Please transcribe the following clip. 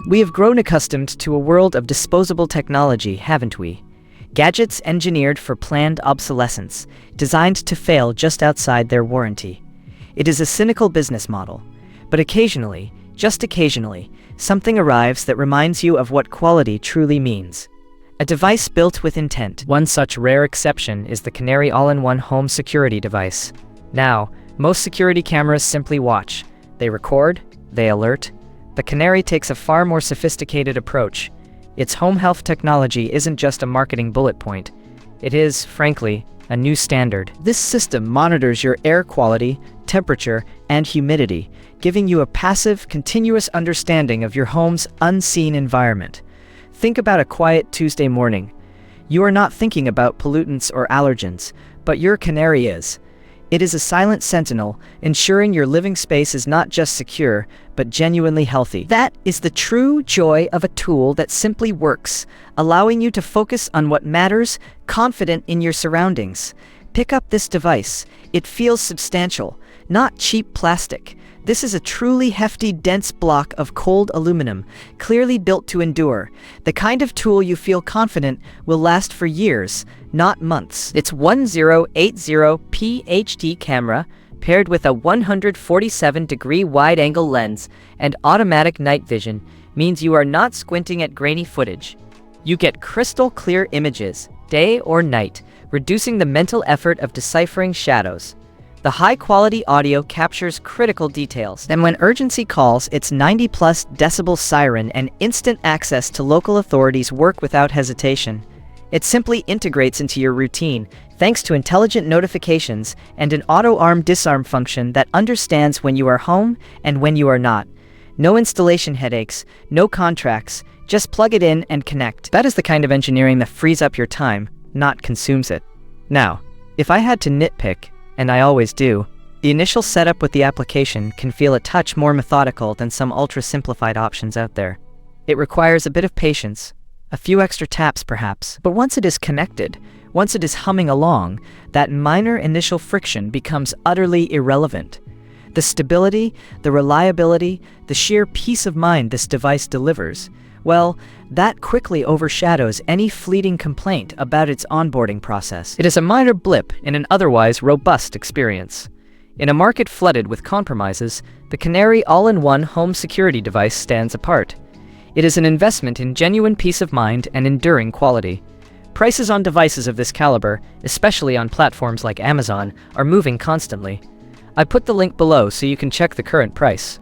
We have grown accustomed to a world of disposable technology, haven't we? Gadgets engineered for planned obsolescence, designed to fail just outside their warranty. It is a cynical business model. But occasionally, just occasionally, something arrives that reminds you of what quality truly means. A device built with intent. One such rare exception is the Canary all-in-one home security device. Now, most security cameras simply watch. They record, they alert. The Canary takes a far more sophisticated approach. Its home health technology isn't just a marketing bullet point. It is, frankly, a new standard. This system monitors your air quality, temperature, and humidity, giving you a passive, continuous understanding of your home's unseen environment. Think about a quiet Tuesday morning. You are not thinking about pollutants or allergens, but your Canary is. It is a silent sentinel, ensuring your living space is not just secure, but genuinely healthy. That is the true joy of a tool that simply works, allowing you to focus on what matters, confident in your surroundings. Pick up this device. It feels substantial, not cheap plastic. This is a truly hefty, dense block of cold aluminum, clearly built to endure. The kind of tool you feel confident will last for years, not months. Its 1080p HD camera, paired with a 147-degree wide-angle lens and automatic night vision, means you are not squinting at grainy footage. You get crystal-clear images, day or night, reducing the mental effort of deciphering shadows. The high-quality audio captures critical details. Then when urgency calls, its 90-plus decibel siren and instant access to local authorities work without hesitation. It simply integrates into your routine, thanks to intelligent notifications and an auto-arm disarm function that understands when you are home and when you are not. No installation headaches, no contracts, just plug it in and connect. That is the kind of engineering that frees up your time, not consumes it. Now, if I had to nitpick, and I always do, the initial setup with the application can feel a touch more methodical than some ultra-simplified options out there. It requires a bit of patience, a few extra taps perhaps, but once it is connected, once it is humming along, that minor initial friction becomes utterly irrelevant. The stability, the reliability, the sheer peace of mind this device delivers, well, that quickly overshadows any fleeting complaint about its onboarding process. It is a minor blip in an otherwise robust experience. In a market flooded with compromises, the Canary all-in-one home security device stands apart. It is an investment in genuine peace of mind and enduring quality. Prices on devices of this caliber, especially on platforms like Amazon, are moving constantly. I put the link below so you can check the current price.